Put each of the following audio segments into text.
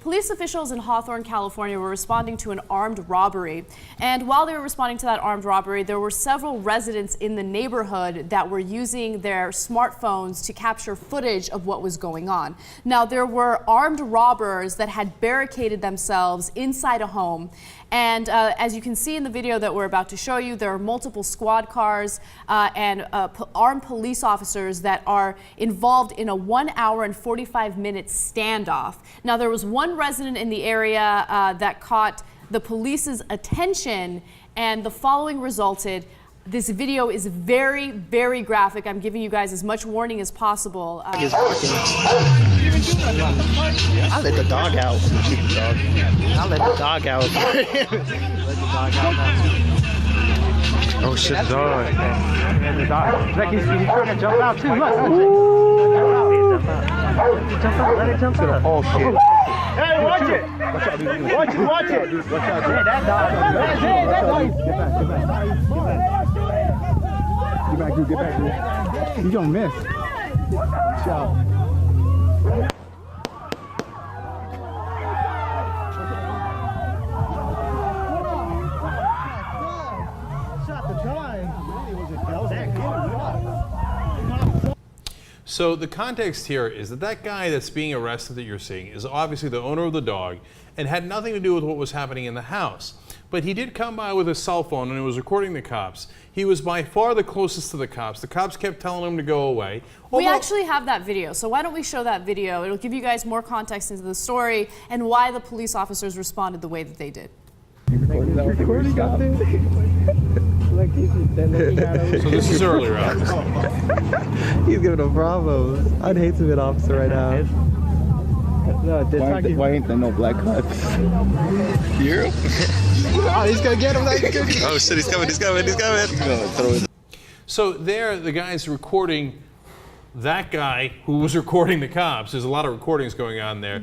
police officials in Hawthorne, California were responding to an armed robbery. And while they were responding to that armed robbery, there were several residents in the neighborhood that were using their smartphones to capture footage of what was going on. Now, there were armed robbers that had barricaded themselves inside a home. And as you can see in the video that we're about to show you, there are multiple squad cars and armed police officers that are involved in a 1 hour and 45-minute standoff. Now, there was one resident in the area that caught the police's attention, and the following resulted. This video is very, very graphic. I'm giving you guys as much warning as possible. I let the dog out. I let the dog out. Let the dog out now. Oh shit, dog. The dog. Look, he's trying to jump out too. Look. Jump out. Let it jump out. Oh shit. Hey, watch it. Watch it. Watch it. Watch out. Hey, that dog. Hey, that dog. Get back. Get back, dude. You gonna miss. Watch out. So the context here is that guy that's being arrested that you're seeing is obviously the owner of the dog and had nothing to do with what was happening in the house. But he did come by with a cell phone and was recording the cops. He was by far the closest to the cops. The cops kept telling him to go away. We actually have that video, so why don't we show that video? It'll give you guys more context into the story and why the police officers responded the way that they did. So this is earlier on. He's giving a Bravos. I'd hate to be an officer right now. No, why ain't there no black cops? Here? Oh, he's gonna get him. Oh shit, he's coming. So there, the guy's recording that guy who was recording the cops. There's a lot of recordings going on there.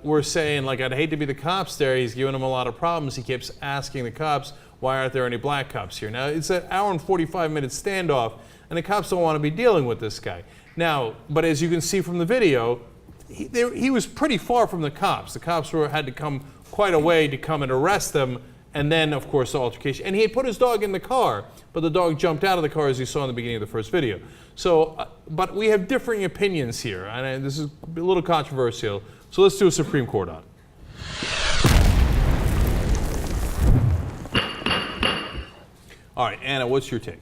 We're saying, like, I'd hate to be the cops there. He's giving him a lot of problems. He keeps asking the cops, why aren't there any black cops here? Now, it's an hour and 45-minute standoff, and the cops don't want to be dealing with this guy. Now, but as you can see from the video, he was pretty far from the cops. The cops had to come quite a way to come and arrest them, and then, of course, the altercation. And he had put his dog in the car, but the dog jumped out of the car, as you saw in the beginning of the first video. So, but we have differing opinions here, and this is a little controversial. So let's do a Supreme Court on it. All right, Anna, what's your take?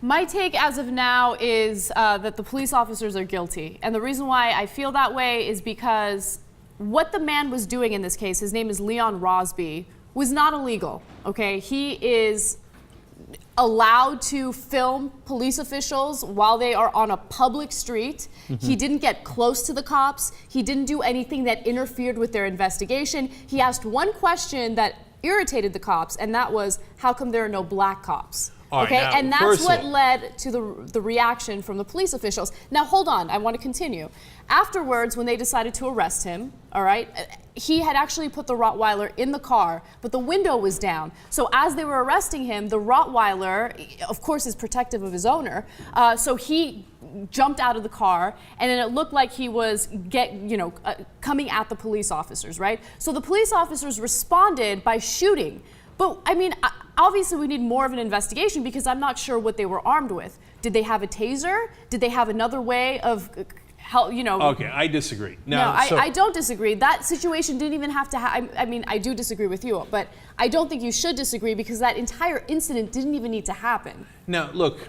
My take as of now is that the police officers are guilty. And the reason why I feel that way is because what the man was doing in this case, his name is Leon Rosby, was not illegal, okay? He is allowed to film police officials while they are on a public street. He didn't get close to the cops. He didn't do anything that interfered with their investigation. He asked one question that irritated the cops, and that was, how come there are no black cops? Okay, now, and that's what led to the reaction from the police officials. Now, hold on, I want to continue. Afterwards, when they decided to arrest him, all right, he had actually put the Rottweiler in the car, but the window was down. So as they were arresting him, the Rottweiler, of course, is protective of his owner, so he jumped out of the car, and then it looked like he was coming at the police officers, right? So the police officers responded by shooting. But I mean, obviously we need more of an investigation because I'm not sure what they were armed with. Did they have a taser? Did they have another way of help, Okay, I disagree. No, I don't disagree. That situation didn't even have to I mean, I do disagree with you, but I don't think you should disagree because that entire incident didn't even need to happen. Now, look,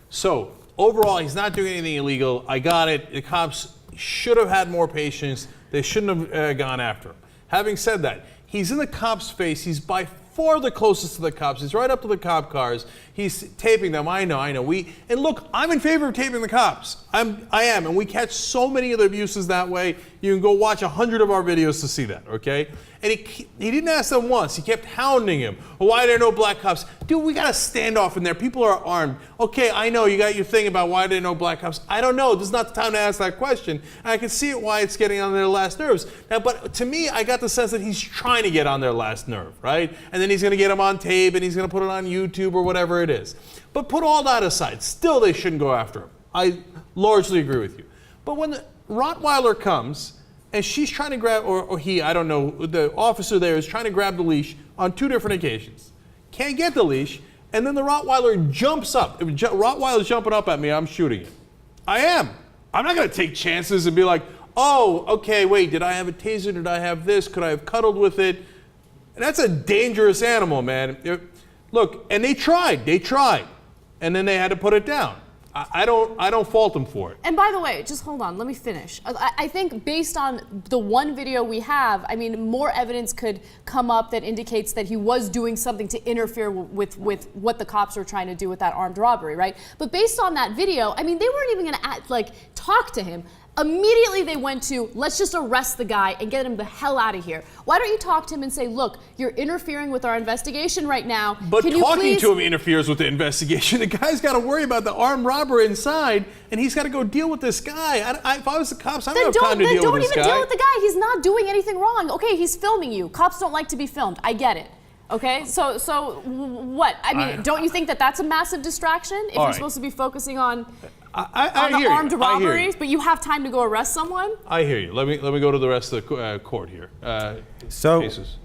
so overall, he's not doing anything illegal. I got it. The cops should have had more patience. They shouldn't have gone after him. Having said that, he's in the cops' face. He's by far the closest to the cops. He's right up to the cop cars. He's taping them. I know. And look, I'm in favor of taping the cops. I am, and we catch so many of the abuses that way. You can go watch 100 of our videos to see that, okay? And he didn't ask them once. He kept hounding him. Well, why are there no black cops? Dude, we got a standoff in there. People are armed. Okay, I know you got your thing about why are there no black cops. I don't know. This is not the time to ask that question. And I can see it why it's getting on their last nerves. Now, but to me, I got the sense that he's trying to get on their last nerve, right? And then he's going to get them on tape and he's going to put it on YouTube or whatever it is. But put all that aside. Still, they shouldn't go after him. I largely agree with you. But when the Rottweiler comes, and she's trying to grab, or he, I don't know, the officer there is trying to grab the leash on 2 different occasions. Can't get the leash, and then the Rottweiler jumps up. If Rottweiler's jumping up at me, I'm shooting it. I am. I'm not going to take chances and be like, oh, okay, wait, did I have a taser? Did I have this? Could I have cuddled with it? And that's a dangerous animal, man. Look, and they tried, and then they had to put it down. I don't fault them for it. And by the way, just hold on, let me finish. I think based on the one video we have, I mean, more evidence could come up that indicates that he was doing something to interfere with what the cops were trying to do with that armed robbery, right? But based on that video, I mean, they weren't even gonna talk to him. Immediately they went to, let's just arrest the guy and get him the hell out of here. Why don't you talk to him and say, look, you're interfering with our investigation right now. But Can you talking please... to him interferes with the investigation. The guy's got to worry about the armed robber inside, and he's got to go deal with this guy. If I was the cops, I don't have time to deal with this guy. Then don't even deal with the guy. He's not doing anything wrong. Okay, he's filming you. Cops don't like to be filmed. I get it. Okay, so what? I mean, don't you think that that's a massive distraction if you're supposed to be focusing on the armed robberies, but you have time to go arrest someone? I hear you. Let me go to the rest of the court here. Cases.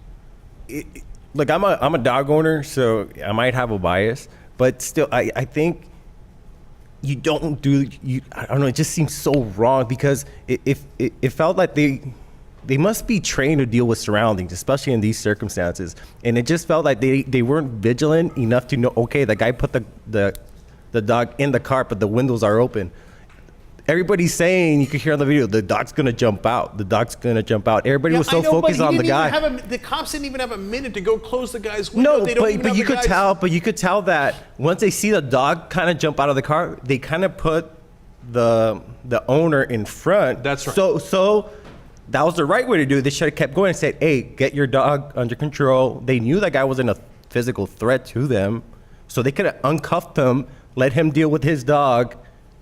Look, I'm a dog owner, so I might have a bias, but still, I think you don't do. I don't know. It just seems so wrong because it felt like they must be trained to deal with surroundings, especially in these circumstances. And it just felt like they weren't vigilant enough to know, okay, the guy put the dog in the car, but the windows are open. Everybody's saying, you could hear on the video, the dog's gonna jump out. The dog's gonna jump out. Everybody was so focused on the guy. The cops didn't even have a minute to go close the guy's window. No, but you could tell. But you could tell that once they see the dog kind of jump out of the car, they kind of put the owner in front. That's right. So that was the right way to do it. They should have kept going and said, hey, get your dog under control. They knew that guy wasn't a physical threat to them, so they could have uncuffed him, let him deal with his dog,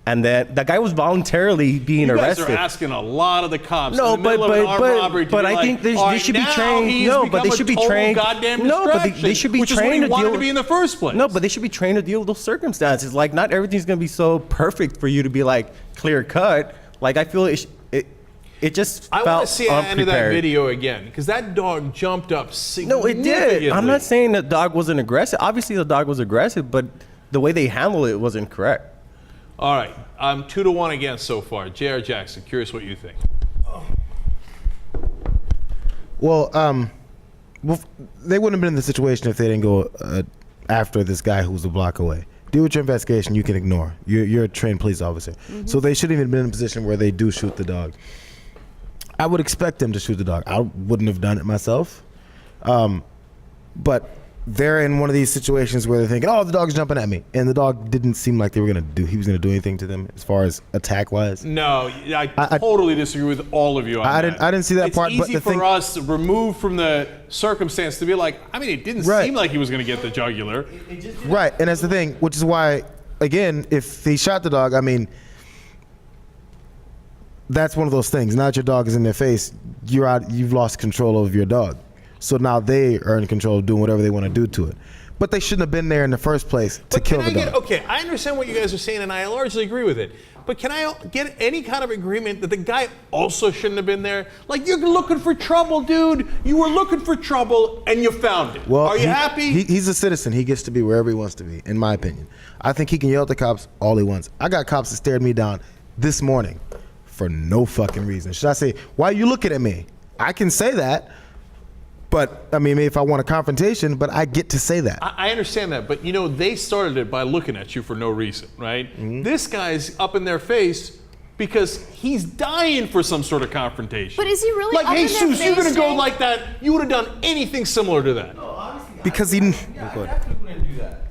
and then that guy was voluntarily being arrested. You guys are asking a lot of the cops. No, in the middle of an armed robbery to but be I like, think they should be trained. No, but they should be trained. No, but they should be which trained is what he to deal wanted to be in the first place. No, but they should be trained to deal with those circumstances. Like, not everything's gonna be so perfect for you to be like clear cut. Like, I feel it just I felt want to see the end of that unprepared. video again because that dog jumped up significantly. No, it did. I'm not saying the dog wasn't aggressive. Obviously, the dog was aggressive, but the way they handled it wasn't correct. All right, I'm 2-1 against so far. J.R. Jackson, curious what you think. Well, they wouldn't have been in the situation if they didn't go after this guy who was a block away. Do with your investigation, you can ignore. You're a trained police officer. Mm-hmm. So they shouldn't even been in a position where they do shoot the dog. I would expect them to shoot the dog. I wouldn't have done it myself. But they're in one of these situations where they're thinking, oh, the dog's jumping at me. And the dog didn't seem like he was going to do anything to them as far as attack-wise. No, I totally disagree with all of you on that. I didn't see that part. It's easy for us, removed from the circumstance, to be like, I mean, it didn't seem like he was going to get the jugular. Right, and that's the thing, which is why, again, if he shot the dog, I mean, that's one of those things. Now that your dog is in their face, you've lost control of your dog. So now they are in control of doing whatever they want to do to it. But they shouldn't have been there in the first place to kill the dog. Okay, I understand what you guys are saying, and I largely agree with it. But can I get any kind of agreement that the guy also shouldn't have been there? Like, you're looking for trouble, dude. You were looking for trouble, and you found it. Well, are you happy? He's a citizen. He gets to be wherever he wants to be, in my opinion. I think he can yell at the cops all he wants. I got cops that stared me down this morning for no fucking reason. Should I say, why are you looking at me? I can say that. But, I mean, if I want a confrontation, but I get to say that. I understand that, but, you know, they started it by looking at you for no reason, right? Mm-hmm. This guy's up in their face because he's dying for some sort of confrontation. But is he really like, up hey, in their Jesus, face, you're going to go Jay? like that. You would have done anything similar to that. No, honestly, because he... I definitely wouldn't do that.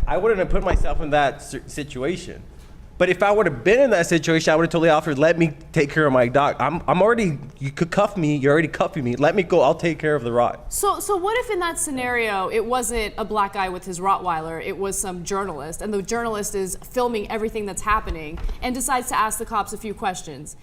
I wouldn't have put myself in that situation. But if I would have been in that situation, I would have told the officer, let me take care of my dog. I'm already, you could cuff me, you're already cuffing me. Let me go, I'll take care of the rot. So what if in that scenario, it wasn't a black guy with his Rottweiler, it was some journalist, and the journalist is filming everything that's happening and decides to ask the cops a few questions?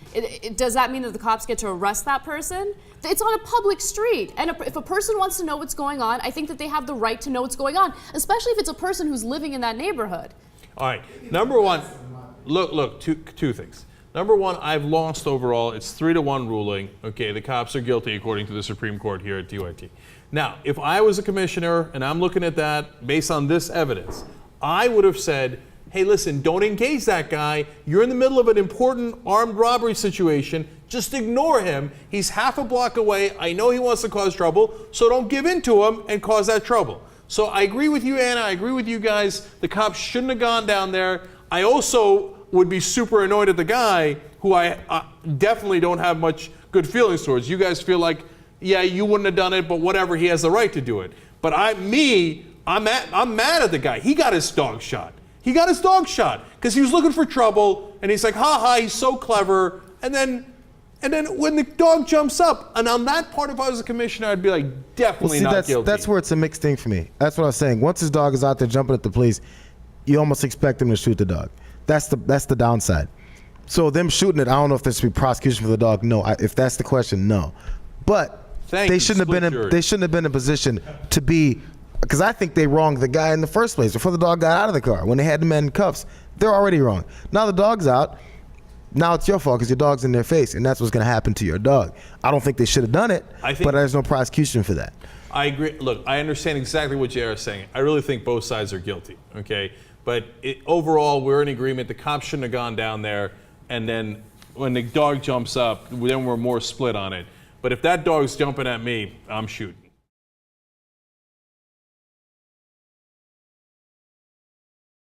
Does that mean that the cops get to arrest that person? It's on a public street, and if a person wants to know what's going on, I think that they have the right to know what's going on, especially if it's a person who's living in that neighborhood. All right, number one. Look, two things. Number one, I've lost overall. It's 3-1 ruling. Okay, the cops are guilty according to the Supreme Court here at DYT. Now, if I was a commissioner and I'm looking at that based on this evidence, I would have said, hey, listen, don't engage that guy. You're in the middle of an important armed robbery situation. Just ignore him. He's half a block away. I know he wants to cause trouble, so don't give in to him and cause that trouble. So I agree with you, Anna. I agree with you guys. The cops shouldn't have gone down there. I also would be super annoyed at the guy who I definitely don't have much good feelings towards. You guys feel like, yeah, you wouldn't have done it, but whatever, he has the right to do it. But I'm mad at the guy. He got his dog shot. He got his dog shot because he was looking for trouble, and he's like, ha ha, he's so clever. And then when the dog jumps up, and on that part, if I was a commissioner, I'd be like, definitely not guilty. That's where it's a mixed thing for me. That's what I was saying. Once his dog is out there jumping at the police, you almost expect him to shoot the dog. That's the downside. So them shooting it, I don't know if there should be prosecution for the dog. No, if that's the question, no. But they shouldn't have been in a position to be. Because I think they wronged the guy in the first place before the dog got out of the car. When they had the man in cuffs, they're already wrong. Now the dog's out. Now it's your fault because your dog's in their face, and that's what's going to happen to your dog. I don't think they should have done it, but there's no prosecution for that. I agree. Look, I understand exactly what JR is saying. I really think both sides are guilty, okay? But overall, we're in agreement. The cops shouldn't have gone down there, and then when the dog jumps up, then we're more split on it. But if that dog's jumping at me, I'm shooting.